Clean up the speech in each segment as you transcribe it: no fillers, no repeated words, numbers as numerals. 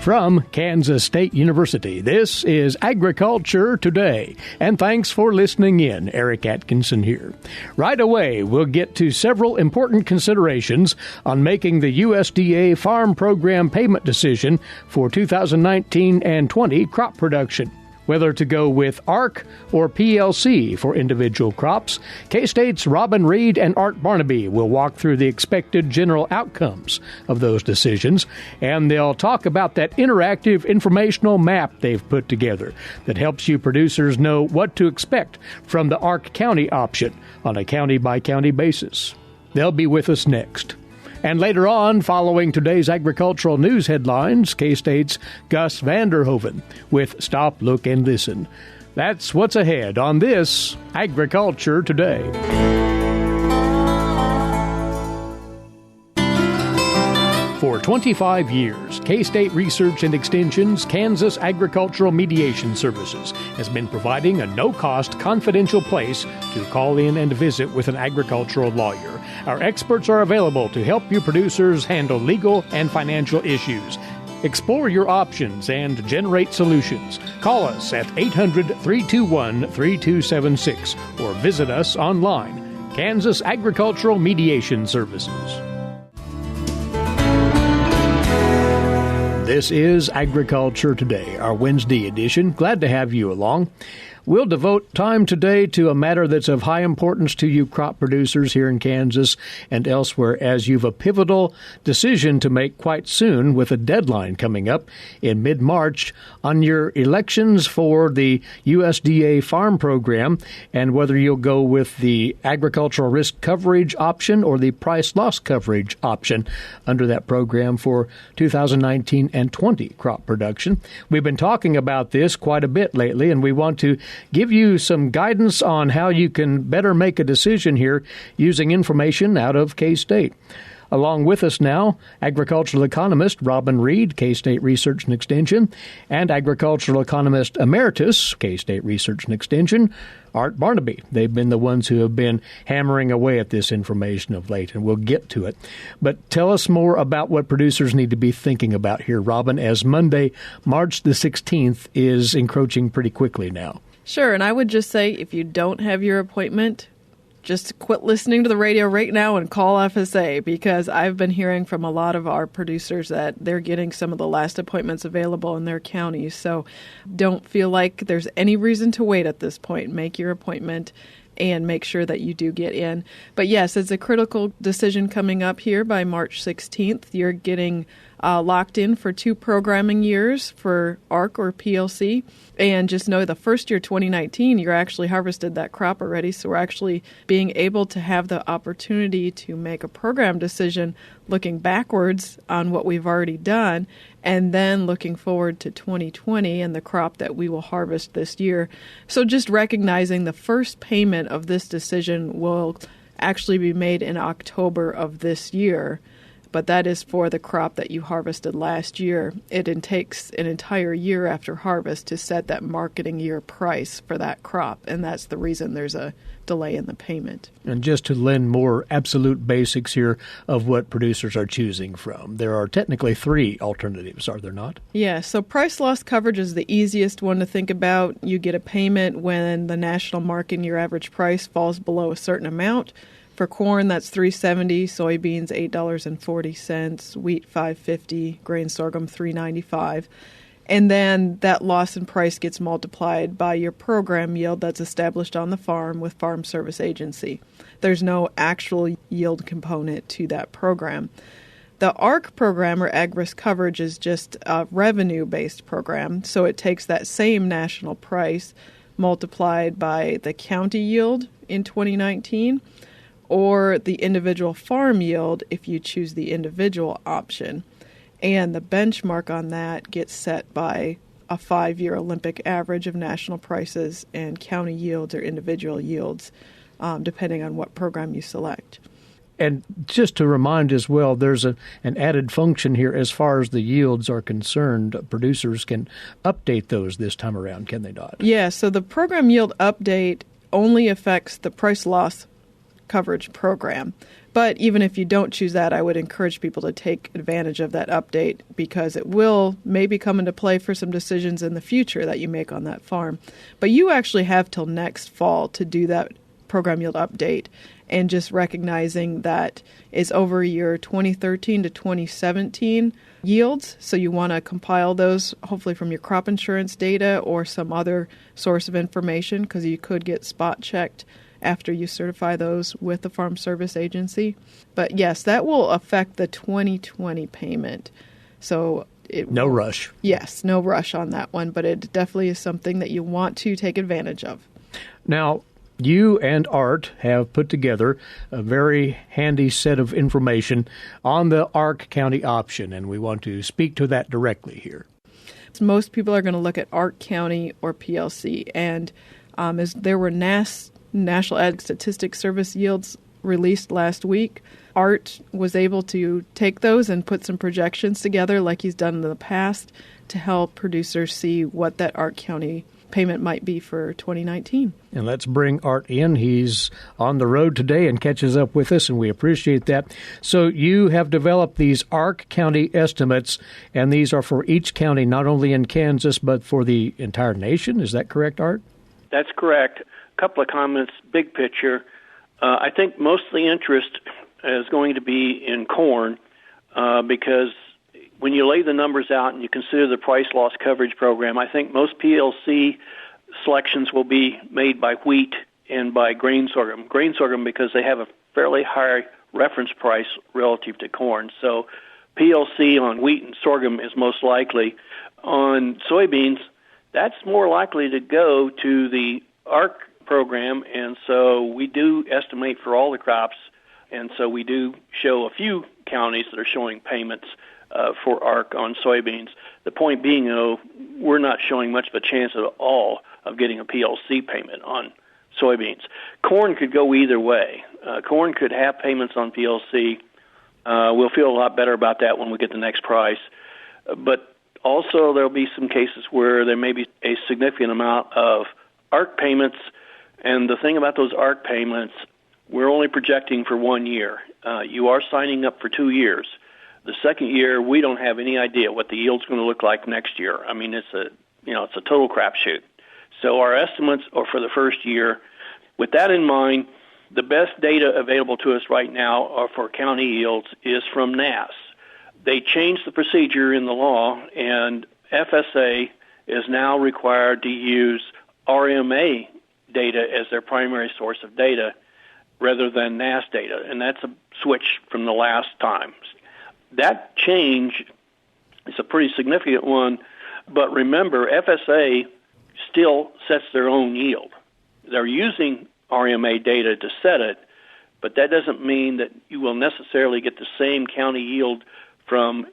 From Kansas State University, this is Agriculture Today, and thanks for listening in. Eric Atkinson here. Right away, we'll get to several important considerations on making the USDA Farm Program payment decision for 2019 and 20 crop production. Whether to go with ARC or PLC for individual crops, K-State's Reid and Barnaby will walk through the expected general outcomes of those decisions, and they'll talk about that interactive informational map they've put together that helps you producers know what to expect from the ARC County option on a county-by-county basis. They'll be with us next. And later on, following today's agricultural news headlines, K-State's Gus Vanderhoeven with Stop, Look, and Listen. That's what's ahead on this Agriculture Today. For 25 years, K-State Research and Extension's Kansas Agricultural Mediation Services has been providing a no-cost, confidential place to call in and visit with an agricultural lawyer. Our experts are available to help you producers handle legal and financial issues. Explore your options and generate solutions. Call us at 800-321-3276 or visit us online. Kansas Agricultural Mediation Services. This is Agriculture Today, our Wednesday edition. Glad to have you along. We'll devote time today to a matter that's of high importance to you crop producers here in Kansas and elsewhere, as you've a pivotal decision to make quite soon with a deadline coming up in mid-March on your elections for the USDA Farm Program and whether you'll go with the agricultural risk coverage option or the price loss coverage option under that program for 2019 and 20 crop production. We've been talking about this quite a bit lately, and we want to give you some guidance on how you can better make a decision here using information out of K-State. Along with us now, agricultural economist Reid, K-State Research and Extension, and agricultural economist emeritus, K-State Research and Extension, Barnaby. They've been the ones who have been hammering away at this information of late, and we'll get to it. But tell us more about what producers need to be thinking about here, Robin, as Monday, March the 16th, is encroaching pretty quickly now. Sure, and I would just say if you don't have your appointment, just quit listening to the radio right now and call FSA, because I've been hearing from a lot of our producers that they're getting some of the last appointments available in their counties. So don't feel like there's any reason to wait at this point. Make your appointment and make sure that you do get in. But yes, it's a critical decision coming up here by March 16th. You're getting locked in for 2 programming years for ARC or PLC. And just know the first year, 2019, you're actually harvested that crop already. So we're actually being able to have the opportunity to make a program decision looking backwards on what we've already done and then looking forward to 2020 and the crop that we will harvest this year. So just recognizing the first payment of this decision will actually be made in October of this year. But that is for the crop that you harvested last year. It takes an entire year after harvest to set that marketing year price for that crop, and that's the reason there's a delay in the payment. And just to lend more absolute basics here of what producers are choosing from, there are technically 3 alternatives, are there not? Yeah, so price loss coverage is the easiest one to think about. You get a payment when the national marketing year average price falls below a certain amount. For corn, that's $3.70, soybeans $8.40, wheat $5.50, grain sorghum $3.95. And then that loss in price gets multiplied by your program yield that's established on the farm with Farm Service Agency. There's no actual yield component to that program. The ARC program, or Ag Risk Coverage, is just a revenue-based program, so it takes that same national price multiplied by the county yield in 2019, or the individual farm yield if you choose the individual option. And the benchmark on that gets set by a 5-year Olympic average of national prices and county yields or individual yields, depending on what program you select. And just to remind as well, there's an added function here as far as the yields are concerned. Producers can update those this time around, can they not? Yeah, so the program yield update only affects the price loss coverage program. But even if you don't choose that, I would encourage people to take advantage of that update because it will maybe come into play for some decisions in the future that you make on that farm. But you actually have till next fall to do that program yield update, and just recognizing that is over your 2013 to 2017 yields. So you want to compile those hopefully from your crop insurance data or some other source of information because you could get spot checked after you certify those with the Farm Service Agency. But yes, that will affect the 2020 payment. So no rush. Yes, no rush on that one, but it definitely is something that you want to take advantage of. Now, you and Art have put together a very handy set of information on the Ark County option, and we want to speak to that directly here. Most people are going to look at Ark County or PLC, and as there were National Ag Statistics Service yields released last week, Art was able to take those and put some projections together like he's done in the past to help producers see what that Ark County payment might be for 2019. And let's bring Art in. He's on the road today and catches up with us, and we appreciate that. So you have developed these Ark County estimates, and these are for each county, not only in Kansas, but for the entire nation. Is that correct, Art? That's correct. A couple of comments, big picture. I think most of the interest is going to be in corn because when you lay the numbers out and you consider the price loss coverage program, I think most PLC selections will be made by wheat and by grain sorghum. Grain sorghum because they have a fairly high reference price relative to corn. So PLC on wheat and sorghum is most likely. On soybeans, that's more likely to go to the ARC program, and so we do estimate for all the crops, and so we do show a few counties that are showing payments for ARC on soybeans. The point being, though, we're not showing much of a chance at all of getting a PLC payment on soybeans. Corn could go either way. Corn could have payments on PLC. We'll feel a lot better about that when we get the next price. But also there will be some cases where there may be a significant amount of ARC payments, and the thing about those ARC payments, we're only projecting for 1 year. You are signing up for 2 years. The second year, we don't have any idea what the yield's going to look like next year. I mean, it's a total crapshoot. So our estimates are for the first year. With that in mind, the best data available to us right now for county yields is from NASS. They changed the procedure in the law, and FSA is now required to use RMA data as their primary source of data rather than NASS data, and that's a switch from the last time. That change is a pretty significant one, but remember, FSA still sets their own yield. They're using RMA data to set it, but that doesn't mean that you will necessarily get the same county yield from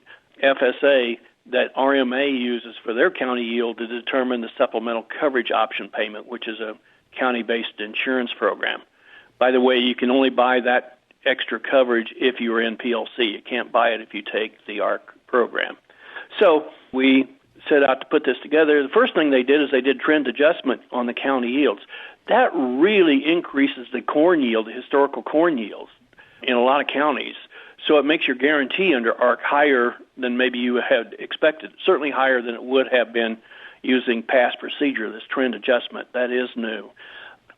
FSA that RMA uses for their county yield to determine the supplemental coverage option payment, which is a county-based insurance program. By the way, you can only buy that extra coverage if you're in PLC. You can't buy it if you take the ARC program. So we set out to put this together. The first thing they did is they did trend adjustment on the county yields. That really increases the corn yield, the historical corn yields in a lot of counties. So it makes your guarantee under ARC higher than maybe you had expected, certainly higher than it would have been using past procedure, this trend adjustment. That is new.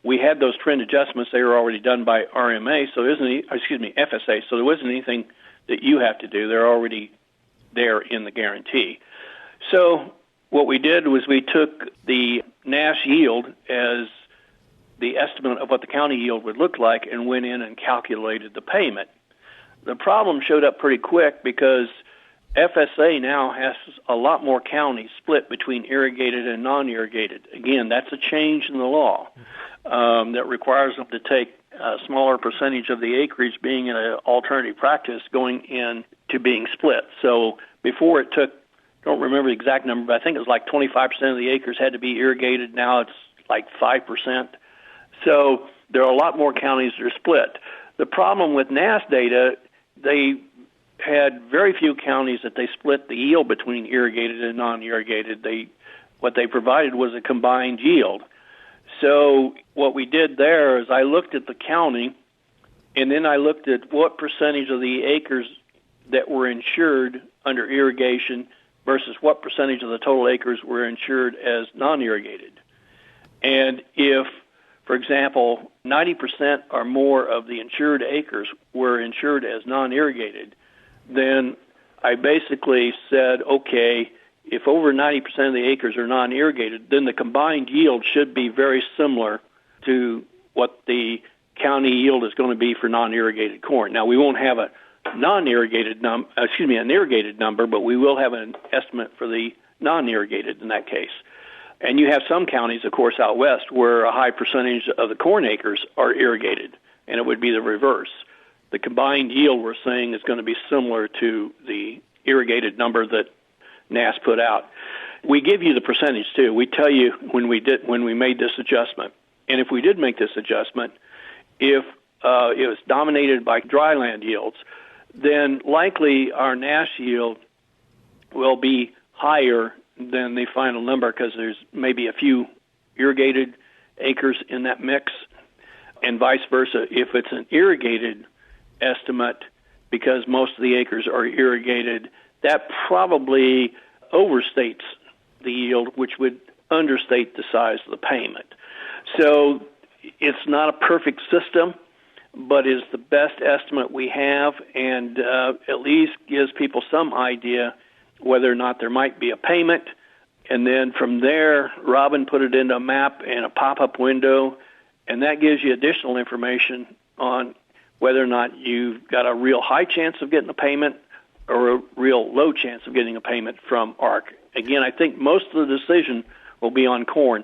We had those trend adjustments. They were already done by RMA, so FSA, so there wasn't anything that you have to do. They're already there in the guarantee. So what we did was we took the NASS yield as the estimate of what the county yield would look like and went in and calculated the payment. The problem showed up pretty quick because FSA now has a lot more counties split between irrigated and non-irrigated. Again, that's a change in the law that requires them to take a smaller percentage of the acreage being in an alternative practice going in to being split. So before it took, don't remember the exact number, but I think it was like 25% of the acres had to be irrigated. Now it's like 5%. So there are a lot more counties that are split. The problem with NASS data, they had very few counties that they split the yield between irrigated and non-irrigated. What they provided was a combined yield. So what we did there is I looked at the county And then I looked at what percentage of the acres that were insured under irrigation versus what percentage of the total acres were insured as non-irrigated. And if, for example, 90% or more of the insured acres were insured as non-irrigated, then I basically said, okay, if over 90% of the acres are non-irrigated, then the combined yield should be very similar to what the county yield is going to be for non-irrigated corn. Now, we won't have a an irrigated number, but we will have an estimate for the non-irrigated in that case. And you have some counties, of course, out west where a high percentage of the corn acres are irrigated, and it would be the reverse. The combined yield we're saying is going to be similar to the irrigated number that NASS put out. We give you the percentage too. We tell you when we made this adjustment. And if we did make this adjustment, if it was dominated by dryland yields, then likely our NASS yield will be higher than the final number because there's maybe a few irrigated acres in that mix, and vice versa. If it's an irrigated estimate, because most of the acres are irrigated, that probably overstates the yield, which would understate the size of the payment. So it's not a perfect system, but is the best estimate we have, and at least gives people some idea whether or not there might be a payment. And then from there, Robin put it into a map and a pop-up window, and that gives you additional information on whether or not you've got a real high chance of getting a payment or a real low chance of getting a payment from ARC. Again, I think most of the decision will be on corn.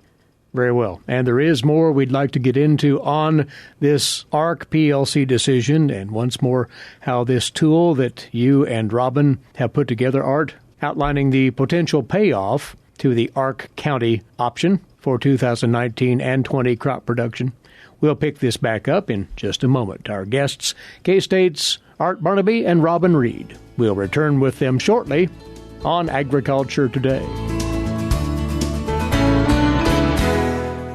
Very well. And there is more we'd like to get into on this ARC PLC decision, and once more how this tool that you and Robin have put together, Art, outlining the potential payoff to the ARC County option for 2019 and 20 crop production. We'll pick this back up in just a moment. Our guests, K-State's Art Barnaby and Robin Reid. We'll return with them shortly on Agriculture Today.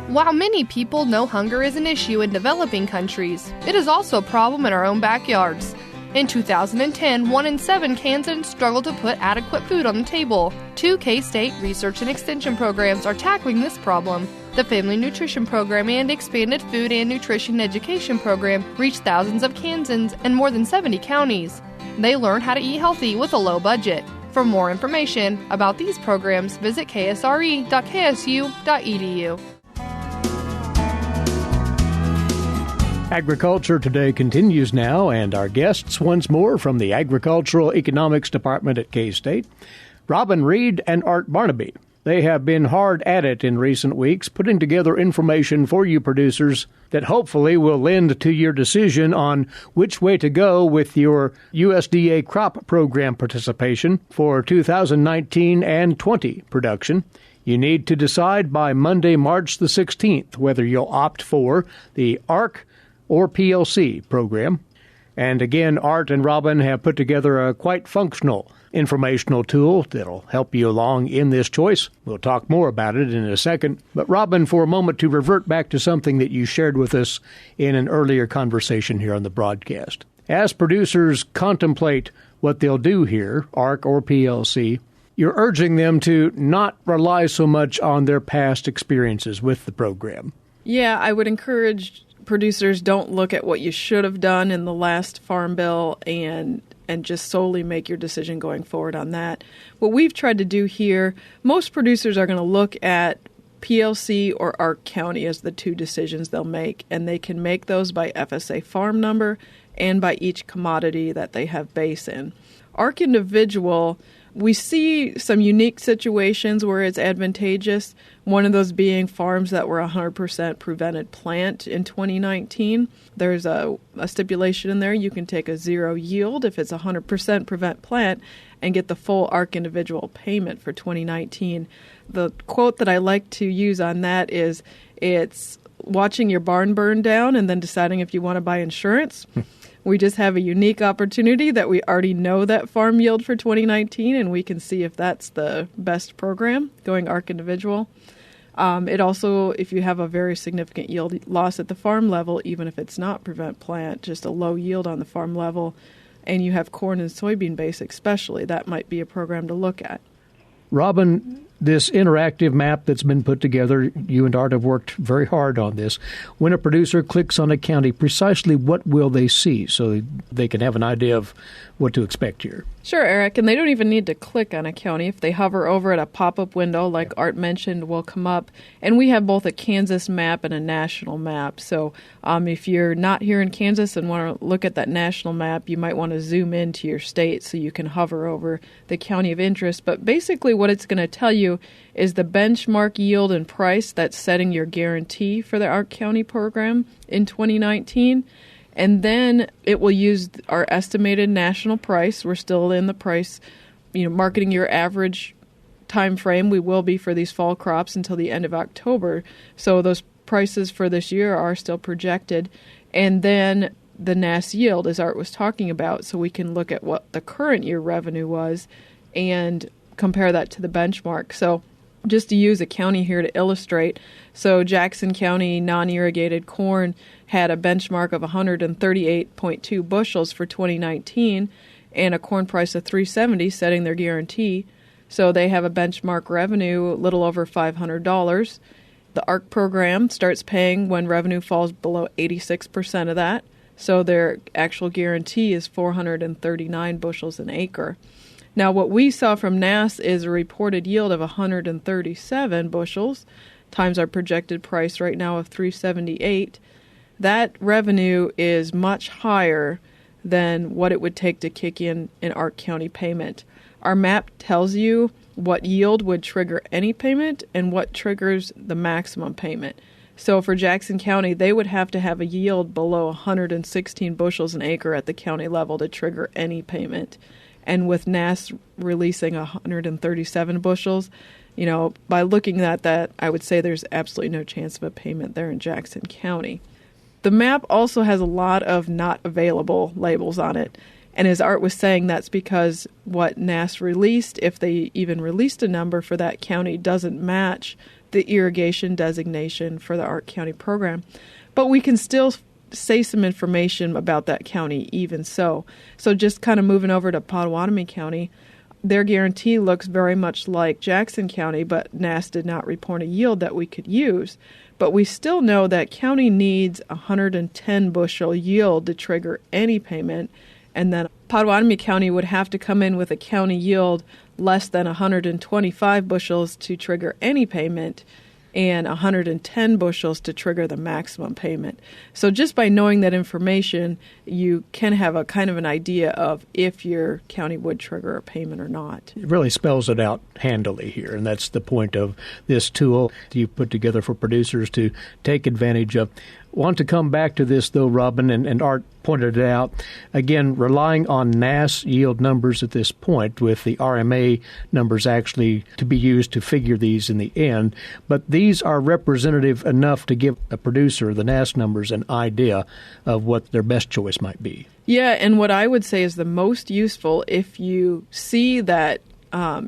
While many people know hunger is an issue in developing countries, it is also a problem in our own backyards. In 2010, 1 in 7 Kansans struggled to put adequate food on the table. 2 K-State research and extension programs are tackling this problem. The Family Nutrition Program and Expanded Food and Nutrition Education Program reach thousands of Kansans in more than 70 counties. They learn how to eat healthy with a low budget. For more information about these programs, visit ksre.ksu.edu. Agriculture Today continues now, and our guests once more from the Agricultural Economics Department at K-State, Robin Reid and Art Barnaby. They have been hard at it in recent weeks, putting together information for you producers that hopefully will lend to your decision on which way to go with your USDA crop program participation for 2019 and 20 production. You need to decide by Monday, March the 16th, whether you'll opt for the ARC or PLC program. And again, Art and Robin have put together a quite functional informational tool that'll help you along in this choice. We'll talk more about it in a second. But Robin, for a moment, to revert back to something that you shared with us in an earlier conversation here on the broadcast. As producers contemplate what they'll do here, ARC or PLC, you're urging them to not rely so much on their past experiences with the program. Yeah, I would encourage producers, don't look at what you should have done in the last farm bill and just solely make your decision going forward on that. What we've tried to do here, most producers are going to look at PLC or ARC County as the two decisions they'll make, and they can make those by FSA farm number and by each commodity that they have base in. ARC Individual, we see some unique situations where it's advantageous, one of those being farms that were 100% prevented plant in 2019. There's a stipulation in there. You can take a zero yield if it's 100% prevent plant and get the full ARC Individual payment for 2019. The quote that I like to use on that is, it's watching your barn burn down and then deciding if you want to buy insurance. We just have a unique opportunity that we already know that farm yield for 2019, and we can see if that's the best program, going ARC Individual. It also, if you have a very significant yield loss at the farm level, even if it's not prevent plant, just a low yield on the farm level, and you have corn and soybean base especially, that might be a program to look at. Robin, this interactive map that's been put together, you and Art have worked very hard on this. When a producer clicks on a county, precisely what will they see so they can have an idea of what to expect here? Sure, Eric, and they don't even need to click on a county. If they hover over it, a pop-up window, like Art mentioned, will come up. And we have both a Kansas map and a national map. So if you're not here in Kansas and want to look at that national map, you might want to zoom into your state so you can hover over the county of interest. But basically what it's going to tell you is the benchmark yield and price that's setting your guarantee for the Ark County program in 2019. And then it will use our estimated national price. We're still in the price, marketing your average time frame. We will be for these fall crops until the end of October. So those prices for this year are still projected. And then the NAS yield, as Art was talking about, so we can look at what the current year revenue was and compare that to the benchmark. So just to use a county here to illustrate, so Jackson County non-irrigated corn had a benchmark of 138.2 bushels for 2019 and a corn price of $3.70 setting their guarantee. So they have a benchmark revenue a little over $500. The ARC program starts paying when revenue falls below 86% of that. So their actual guarantee is 439 bushels an acre. Now, what we saw from NAS is a reported yield of 137 bushels times our projected price right now of $3.78. That revenue is much higher than what it would take to kick in an Ark County payment. Our map tells you what yield would trigger any payment and what triggers the maximum payment. So for Jackson County, they would have to have a yield below 116 bushels an acre at the county level to trigger any payment. And with NAS releasing 137 bushels, by looking at that, I would say there's absolutely no chance of a payment there in Jackson County. The map also has a lot of not available labels on it. And as Art was saying, that's because what NAS released, if they even released a number for that county, doesn't match the irrigation designation for the Ark County program. But we can still say some information about that county even so. So just kind of moving over to Potawatomi County, their guarantee looks very much like Jackson County, but NAS did not report a yield that we could use. But we still know that county needs 110 bushel yield to trigger any payment, and then Potawatomi County would have to come in with a county yield less than 125 bushels to trigger any payment, and 110 bushels to trigger the maximum payment. So just by knowing that information, you can have a kind of an idea of if your county would trigger a payment or not. It really spells it out handily here, and that's the point of this tool you put together for producers to take advantage of. Want to come back to this, though, Robin, and Art pointed it out. Again, relying on NAS yield numbers at this point, with the RMA numbers actually to be used to figure these in the end. But these are representative enough to give a producer, the NAS numbers, an idea of what their best choice might be. Yeah, and what I would say is the most useful if you see that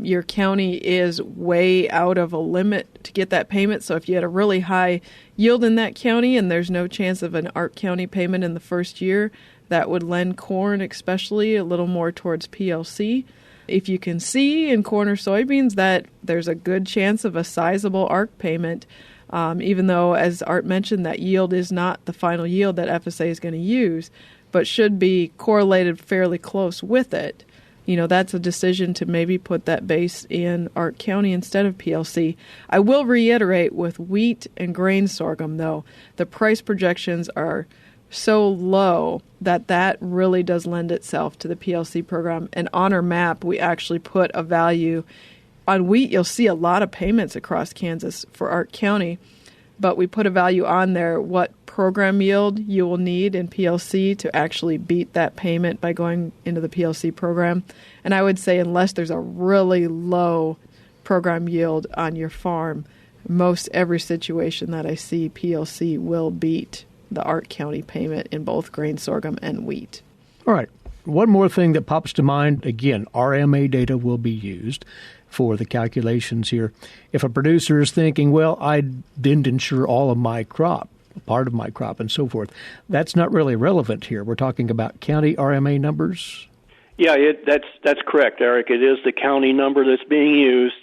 your county is way out of a limit to get that payment. So if you had a really high yield in that county and there's no chance of an Ark County payment in the first year, that would lend corn especially a little more towards PLC. If you can see in corn or soybeans that there's a good chance of a sizable Ark payment, even though, as Art mentioned, that yield is not the final yield that FSA is going to use, but should be correlated fairly close with it. That's a decision to maybe put that base in Ark County instead of PLC. I will reiterate with wheat and grain sorghum, though, the price projections are so low that really does lend itself to the PLC program. And on our map, we actually put a value. On wheat, you'll see a lot of payments across Kansas for Ark County, but we put a value on there what program yield you will need in PLC to actually beat that payment by going into the PLC program. And I would say unless there's a really low program yield on your farm, most every situation that I see, PLC will beat the Ark County payment in both grain, sorghum, and wheat. All right. one more thing that pops to mind, again, RMA data will be used for the calculations here. If a producer is thinking, well, I didn't insure all of my crop, part of my crop, and so forth, that's not really relevant here. We're talking about county RMA numbers. Yeah, that's correct, Eric. It is the county number that's being used.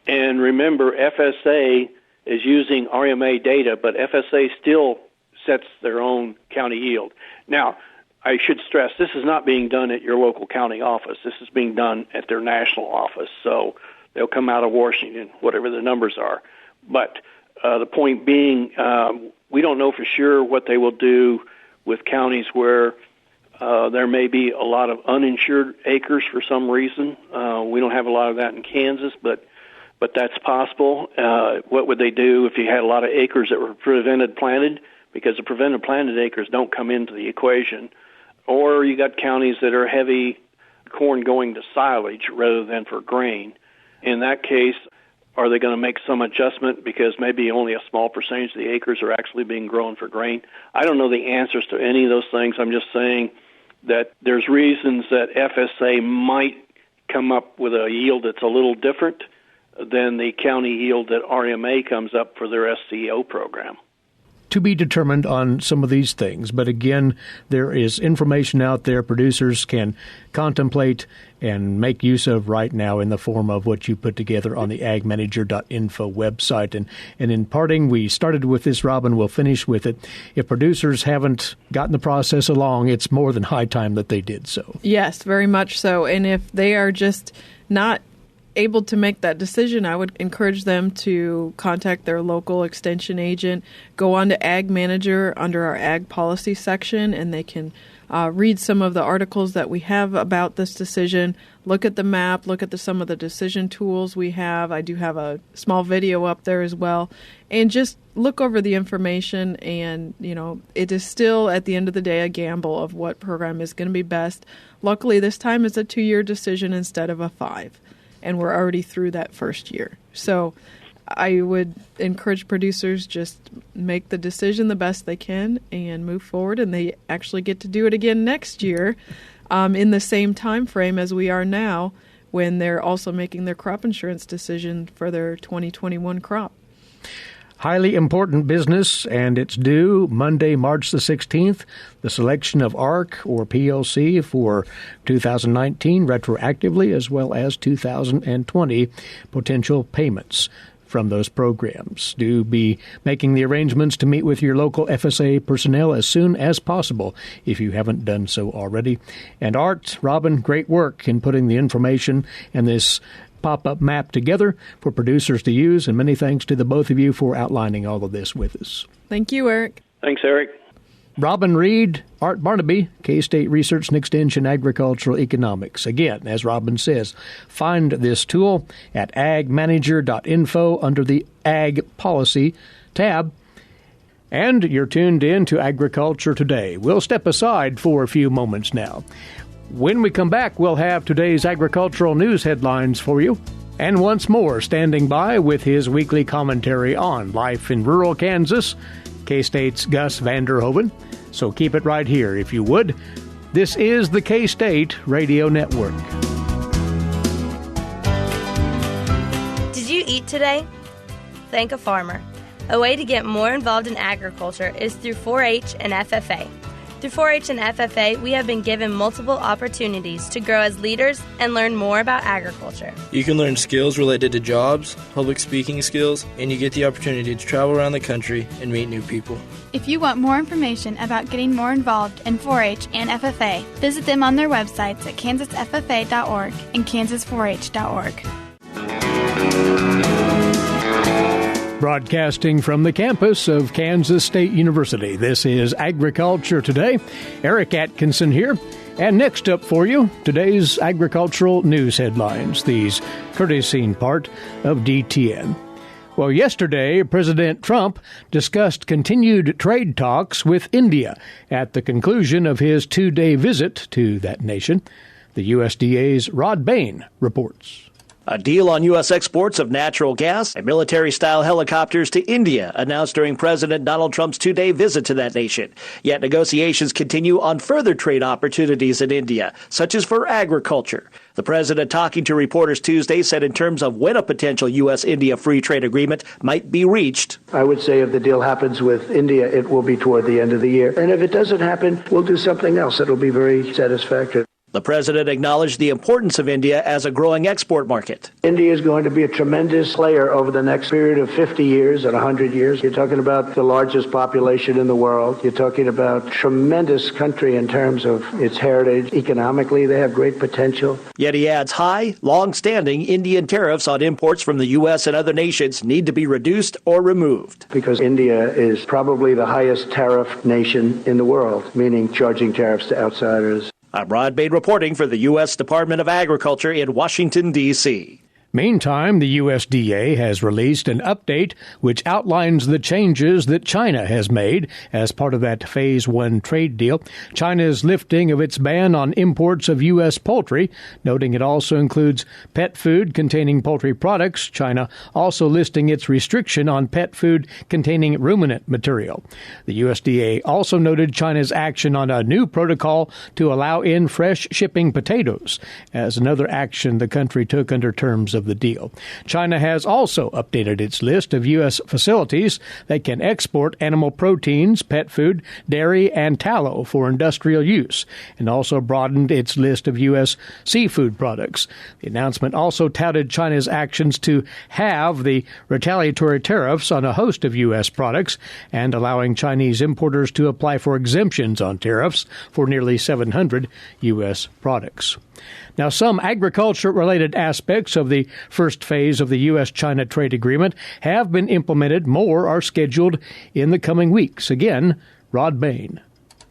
And remember, FSA is using RMA data, but FSA still sets their own county yield. Now, I should stress, this is not being done at your local county office. This is being done at their national office. So they'll come out of Washington, whatever the numbers are. But the point being, we don't know for sure what they will do with counties where there may be a lot of uninsured acres for some reason. We don't have a lot of that in Kansas, but that's possible. What would they do if you had a lot of acres that were prevented planted? Because the prevented planted acres don't come into the equation. Or you got counties that are heavy corn going to silage rather than for grain. In that case, are they going to make some adjustment because maybe only a small percentage of the acres are actually being grown for grain? I don't know the answers to any of those things. I'm just saying that there's reasons that FSA might come up with a yield that's a little different than the county yield that RMA comes up for their SCO program. To be determined on some of these things. But again, there is information out there producers can contemplate and make use of right now in the form of what you put together on the agmanager.info website. And in parting, we started with this, Robin, we'll finish with it. If producers haven't gotten the process along, it's more than high time that they did so. Yes, very much so. And if they are just not able to make that decision, I would encourage them to contact their local extension agent, go on to Ag Manager under our Ag Policy section, and they can read some of the articles that we have about this decision, look at the map, look at some of the decision tools we have. I do have a small video up there as well, and just look over the information. And, it is still, at the end of the day, a gamble of what program is going to be best. Luckily, this time it's a 2-year decision instead of a 5. And we're already through that first year. So I would encourage producers just make the decision the best they can and move forward. And they actually get to do it again next year in the same time frame as we are now, when they're also making their crop insurance decision for their 2021 crop. Highly important business, and it's due Monday, March the 16th. The selection of ARC or PLC for 2019 retroactively, as well as 2020 potential payments from those programs. Do be making the arrangements to meet with your local FSA personnel as soon as possible if you haven't done so already. And Art, Robin, great work in putting the information and this pop-up map together for producers to use, and many thanks to the both of you for outlining all of this with us. Thank you, Eric. Thanks, Eric. Robin, Reid, Art Barnaby, K-State Research and Extension Agricultural Economics. Again, as Robin says, find this tool at agmanager.info under the Ag Policy tab. And you're tuned in to Agriculture Today. We'll step aside for a few moments now. When we come back, we'll have today's agricultural news headlines for you. And once more, standing by with his weekly commentary on life in rural Kansas, K-State's Gus Vander Hoeven. So keep it right here, if you would. This is the K-State Radio Network. Did you eat today? Thank a farmer. A way to get more involved in agriculture is through 4-H and FFA. Through 4-H and FFA, we have been given multiple opportunities to grow as leaders and learn more about agriculture. You can learn skills related to jobs, public speaking skills, and you get the opportunity to travel around the country and meet new people. If you want more information about getting more involved in 4-H and FFA, visit them on their websites at kansasffa.org and kansas4h.org. Broadcasting from the campus of Kansas State University, this is Agriculture Today. Eric Atkinson here. And next up for you, today's agricultural news headlines, these courtesy part of DTN. Well, yesterday, President Trump discussed continued trade talks with India at the conclusion of his 2-day visit to that nation. The USDA's Rod Bain reports. A deal on U.S. exports of natural gas and military-style helicopters to India announced during President Donald Trump's two-day visit to that nation. Yet negotiations continue on further trade opportunities in India, such as for agriculture. The president, talking to reporters Tuesday, said in terms of when a potential U.S.-India free trade agreement might be reached. I would say if the deal happens with India, it will be toward the end of the year. And if it doesn't happen, we'll do something else that will be very satisfactory. The president acknowledged the importance of India as a growing export market. India is going to be a tremendous player over the next period of 50 years and 100 years. You're talking about the largest population in the world. You're talking about tremendous country in terms of its heritage. Economically, they have great potential. Yet he adds high, long-standing Indian tariffs on imports from the U.S. and other nations need to be reduced or removed. Because India is probably the highest tariff nation in the world, meaning charging tariffs to outsiders. I'm Rod Bain reporting for the U.S. Department of Agriculture in Washington, D.C. Meantime, the USDA has released an update which outlines the changes that China has made as part of that Phase 1 trade deal. China's lifting of its ban on imports of U.S. poultry, noting it also includes pet food containing poultry products. China also listing its restriction on pet food containing ruminant material. The USDA also noted China's action on a new protocol to allow in fresh shipping potatoes as another action the country took under terms of the deal. China has also updated its list of U.S. facilities that can export animal proteins, pet food, dairy, and tallow for industrial use, and also broadened its list of U.S. seafood products. The announcement also touted China's actions to halve the retaliatory tariffs on a host of U.S. products and allowing Chinese importers to apply for exemptions on tariffs for nearly 700 U.S. products. Now, some agriculture-related aspects of the first phase of the U.S.-China trade agreement have been implemented. More are scheduled in the coming weeks. Again, Rod Bain.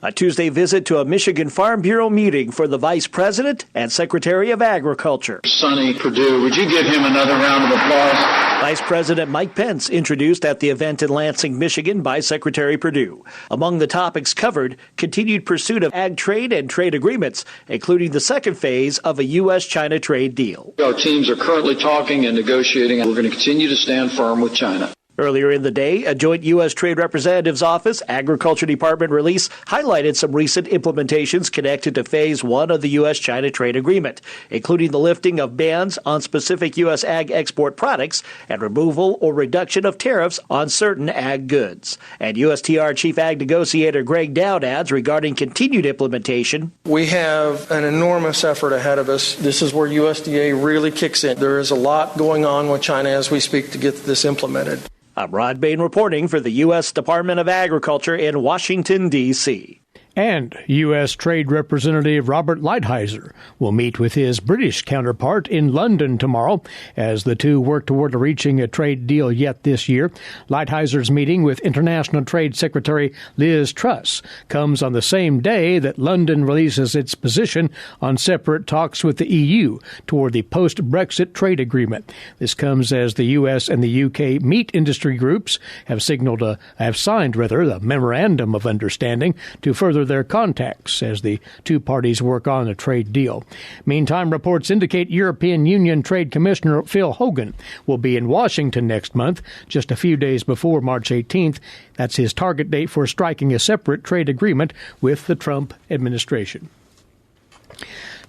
A Tuesday visit to a Michigan Farm Bureau meeting for the Vice President and Secretary of Agriculture. Sonny Perdue, would you give him another round of applause? Vice President Mike Pence introduced at the event in Lansing, Michigan by Secretary Perdue. Among the topics covered, continued pursuit of ag trade and trade agreements, including the second phase of a U.S.-China trade deal. Our teams are currently talking and negotiating, and we're going to continue to stand firm with China. Earlier in the day, a joint U.S. Trade Representative's Office Agriculture Department release highlighted some recent implementations connected to Phase 1 of the U.S.-China trade agreement, including the lifting of bans on specific U.S. ag export products and removal or reduction of tariffs on certain ag goods. And USTR Chief Ag Negotiator Greg Dowd adds regarding continued implementation. We have an enormous effort ahead of us. This is where USDA really kicks in. There is a lot going on with China as we speak to get this implemented. I'm Rod Bain reporting for the U.S. Department of Agriculture in Washington, D.C. And U.S. Trade Representative Robert Lighthizer will meet with his British counterpart in London tomorrow as the two work toward reaching a trade deal yet this year. Lighthizer's meeting with International Trade Secretary Liz Truss comes on the same day that London releases its position on separate talks with the EU toward the post-Brexit trade agreement. This comes as the U.S. and the U.K. meat industry groups have signed the memorandum of understanding to further their contacts as the two parties work on a trade deal. Meantime, reports indicate European Union Trade Commissioner Phil Hoeven will be in Washington next month, just a few days before March 18th. That's his target date for striking a separate trade agreement with the Trump administration.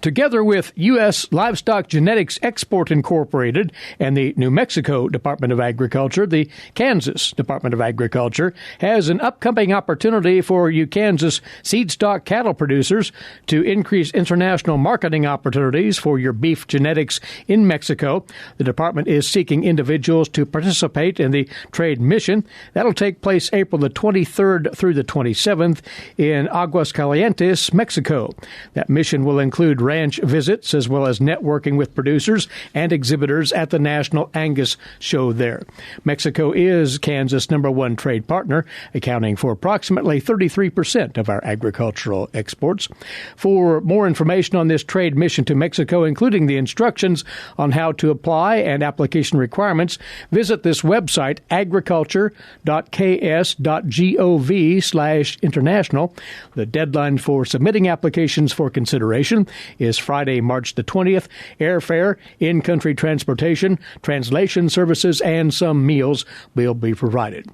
Together with U.S. Livestock Genetics Export Incorporated and the New Mexico Department of Agriculture, the Kansas Department of Agriculture has an upcoming opportunity for you Kansas seed stock cattle producers to increase international marketing opportunities for your beef genetics in Mexico. The department is seeking individuals to participate in the trade mission. That'll take place April the 23rd through the 27th in Aguascalientes, Mexico. That mission will include ranch visits as well as networking with producers and exhibitors at the National Angus Show there. Mexico is Kansas' #1 trade partner, accounting for approximately 33% of our agricultural exports. For more information on this trade mission to Mexico, including the instructions on how to apply and application requirements, visit this website, agriculture.ks.gov/international. The deadline for submitting applications for consideration is Friday, March the 20th. Airfare, in-country transportation, translation services, and some meals will be provided.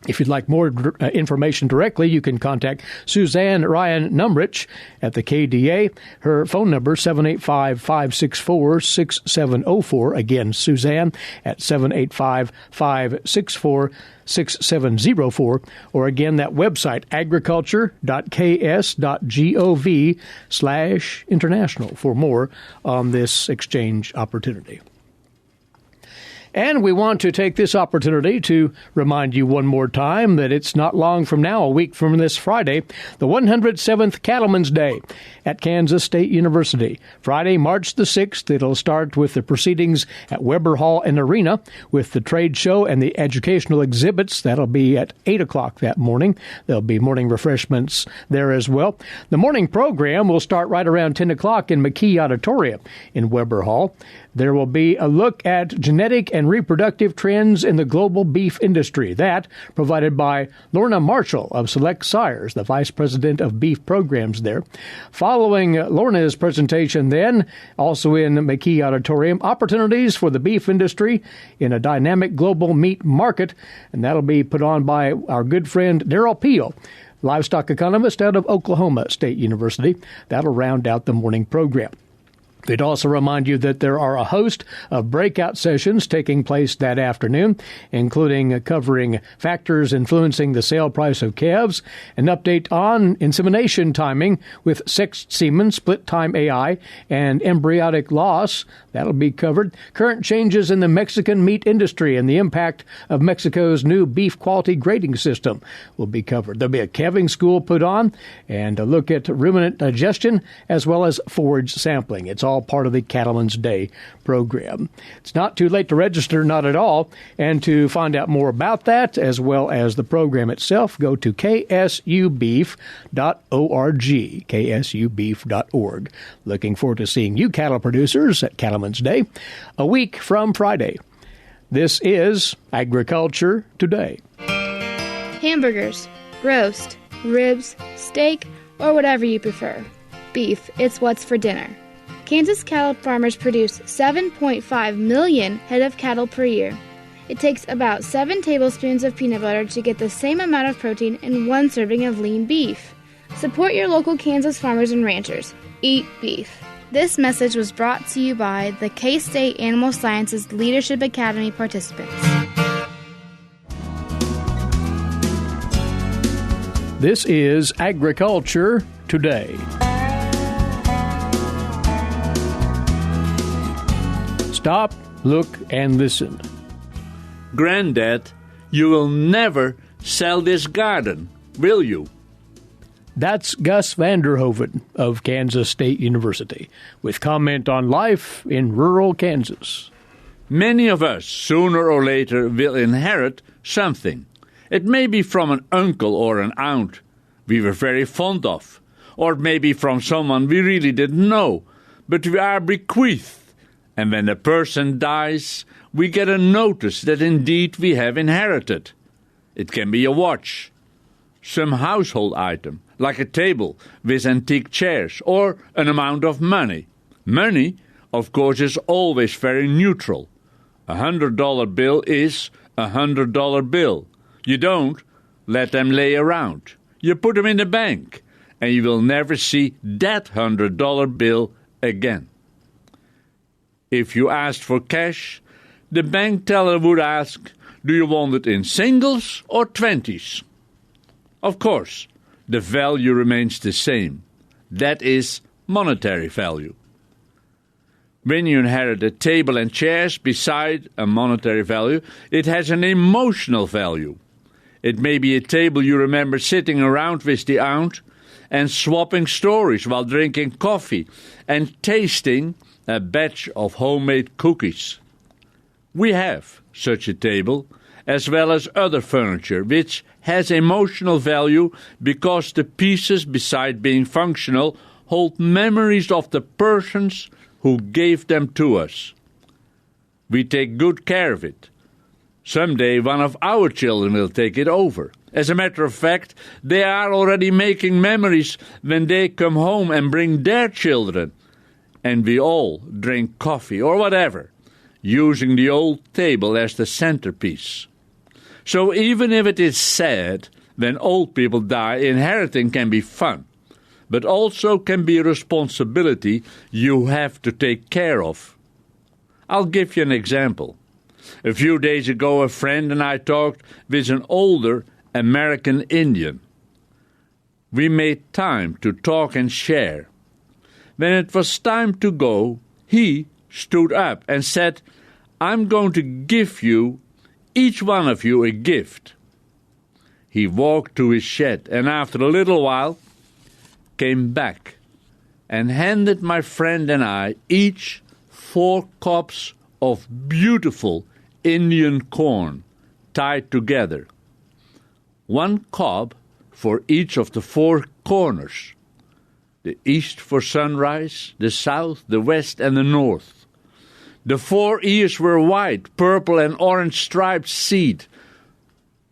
If you'd like more information directly, you can contact Suzanne Ryan Numrich at the KDA. Her phone number, 785-564-6704. Again, Suzanne at 785-564-6704. Or again, that website, agriculture.ks.gov/international for more on this exchange opportunity. And we want to take this opportunity to remind you one more time that it's not long from now, a week from this Friday, the 107th Cattlemen's Day at Kansas State University. Friday, March the 6th, it'll start with the proceedings at Weber Hall and Arena with the trade show and the educational exhibits. That'll be at 8 o'clock that morning. There'll be morning refreshments there as well. The morning program will start right around 10 o'clock in McKee Auditorium in Weber Hall. There will be a look at genetic and reproductive trends in the global beef industry. That provided by Lorna Marshall of Select Sires, the Vice President of Beef Programs there. Following Lorna's presentation then, also in McKee Auditorium, opportunities for the beef industry in a dynamic global meat market, and that'll be put on by our good friend Darrell Peel, livestock economist out of Oklahoma State University. That'll round out the morning program. We'd also remind you that there are a host of breakout sessions taking place that afternoon, including covering factors influencing the sale price of calves, an update on insemination timing with sexed semen, split time AI, and embryonic loss. That'll be covered. Current changes in the Mexican meat industry and the impact of Mexico's new beef quality grading system will be covered. There'll be a calving school put on and a look at ruminant digestion as well as forage sampling. It's all part of the Cattlemen's Day program. It's not too late to register, not at all. And to find out more about that, as well as the program itself, go to ksubeef.org, ksubeef.org. Looking forward to seeing you cattle producers at Cattlemen's Day, a week from Friday. This is Agriculture Today. Hamburgers, roast, ribs, steak, or whatever you prefer. Beef, it's what's for dinner. Kansas cattle farmers produce 7.5 million head of cattle per year. It takes about 7 tablespoons of peanut butter to get the same amount of protein in 1 serving of lean beef. Support your local Kansas farmers and ranchers. Eat beef. This message was brought to you by the K-State Animal Sciences Leadership Academy participants. This is Agriculture Today. Stop, look, and listen. Granddad, you will never sell this garden, will you? That's Gus Vanderhoeven of Kansas State University, with comment on life in rural Kansas. Many of us, sooner or later, will inherit something. It may be from an uncle or an aunt we were very fond of, or it may be from someone we really didn't know, but we are bequeathed. And when a person dies, we get a notice that indeed we have inherited. It can be a watch, some household item, like a table with antique chairs, or an amount of money. Money, of course, is always very neutral. A $100 bill is a $100 bill. You don't let them lay around. You put them in the bank, and you will never see that $100 bill again. If you asked for cash, the bank teller would ask, do you want it in singles or 20s? Of course, the value remains the same. That is monetary value. When you inherit a table and chairs beside a monetary value, it has an emotional value. It may be a table you remember sitting around with the aunt and swapping stories while drinking coffee and tasting a batch of homemade cookies. We have such a table, as well as other furniture, which has emotional value because the pieces, beside being functional, hold memories of the persons who gave them to us. We take good care of it. Someday one of our children will take it over. As a matter of fact, they are already making memories when they come home and bring their children. and we all drink coffee or whatever, using the old table as the centerpiece. So even if it is sad when old people die, inheriting can be fun, but also can be a responsibility you have to take care of. I'll give you an example. A few days ago, a friend and I talked with an older American Indian. We made time to talk and share. When it was time to go, he stood up and said, "I'm going to give you, each one of you, a gift." He walked to his shed and after a little while came back and handed my friend and I each 4 cobs of beautiful Indian corn tied together. 1 cob for each of the 4 corners. The east for sunrise, the south, the west, and the north. The 4 ears were white, purple, and orange striped seed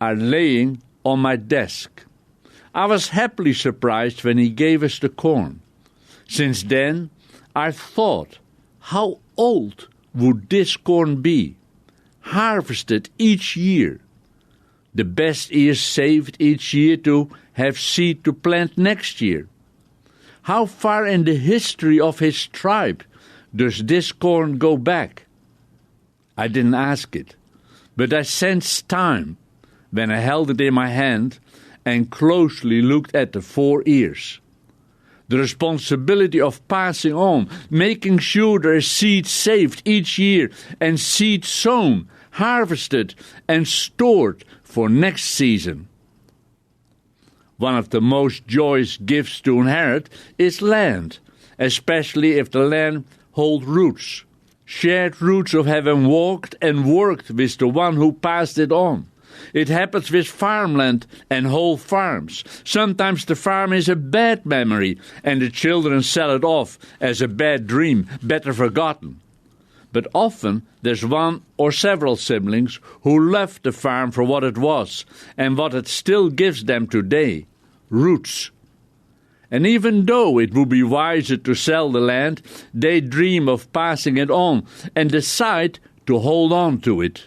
are laying on my desk. I was happily surprised when he gave us the corn. Since then, I thought, how old would this corn be? Harvested each year. The best ears saved each year to have seed to plant next year. How far in the history of his tribe does this corn go back? I didn't ask it, but I sensed time when I held it in my hand and closely looked at the 4 ears. The responsibility of passing on, making sure there is seed saved each year and seed sown, harvested, and stored for next season. One of the most joyous gifts to inherit is land, especially if the land holds roots, shared roots of having walked and worked with the one who passed it on. It happens with farmland and whole farms. Sometimes the farm is a bad memory and the children sell it off as a bad dream, better forgotten. But often there's one or several siblings who left the farm for what it was and what it still gives them today, roots. And even though it would be wiser to sell the land, they dream of passing it on and decide to hold on to it.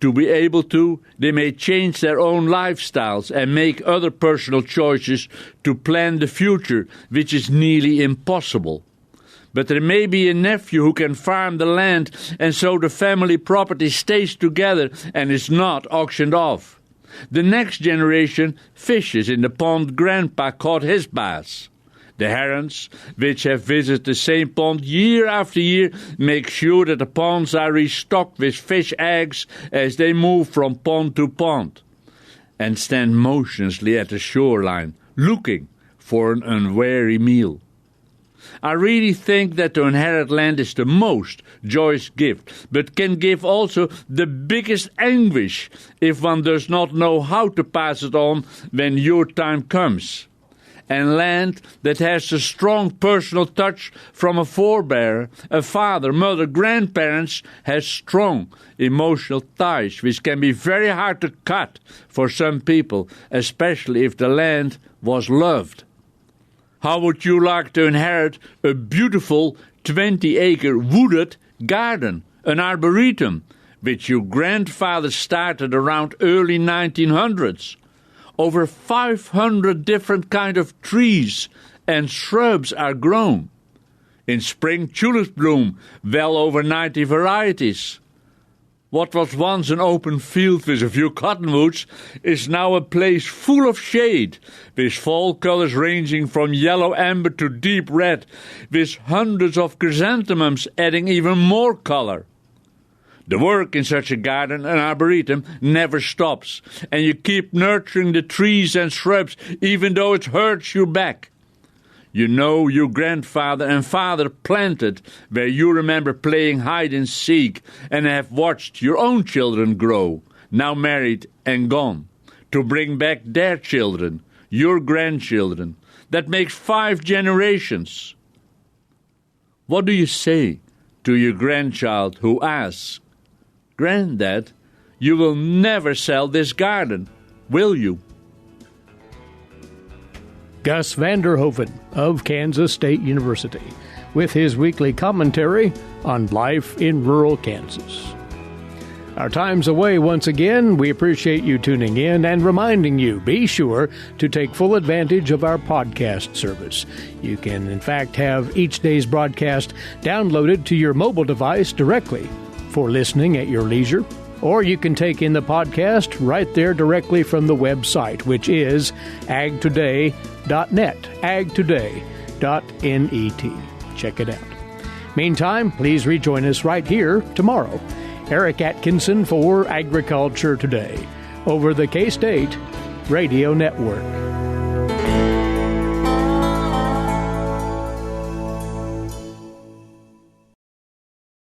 To be able to, they may change their own lifestyles and make other personal choices to plan the future, which is nearly impossible. But there may be a nephew who can farm the land, and so the family property stays together and is not auctioned off. The next generation fishes in the pond Grandpa caught his bass. The herons, which have visited the same pond year after year, make sure that the ponds are restocked with fish eggs as they move from pond to pond, and stand motionlessly at the shoreline, looking for an unwary meal. I really think that to inherit land is the most joyous gift, but can give also the biggest anguish if one does not know how to pass it on when your time comes. And land that has a strong personal touch from a forebearer, a father, mother, grandparents, has strong emotional ties, which can be very hard to cut for some people, especially if the land was loved. How would you like to inherit a beautiful 20-acre wooded garden, an arboretum, which your grandfather started around early 1900s? Over 500 different kinds of trees and shrubs are grown. In spring, tulips bloom, well over 90 varieties. What was once an open field with a few cottonwoods is now a place full of shade, with fall colors ranging from yellow amber to deep red, with hundreds of chrysanthemums adding even more color. The work in such a garden, an arboretum, never stops, and you keep nurturing the trees and shrubs even though it hurts your back. You know your grandfather and father planted where you remember playing hide-and-seek and have watched your own children grow, now married and gone, to bring back their children, your grandchildren. That makes 5 generations. What do you say to your grandchild who asks, "Granddad, you will never sell this garden, will you?" Gus Vanderhoeven of Kansas State University. with his weekly commentary on life in rural Kansas. Our time's away once again. We appreciate you tuning in and reminding you, be sure to take full advantage of our podcast service. You can, in fact, have each day's broadcast downloaded to your mobile device directly for listening at your leisure. Or you can take in the podcast right there directly from the website, which is agtoday.net, agtoday.net. Check it out. Meantime, please rejoin us right here tomorrow. Eric Atkinson for Agriculture Today over the K-State Radio Network.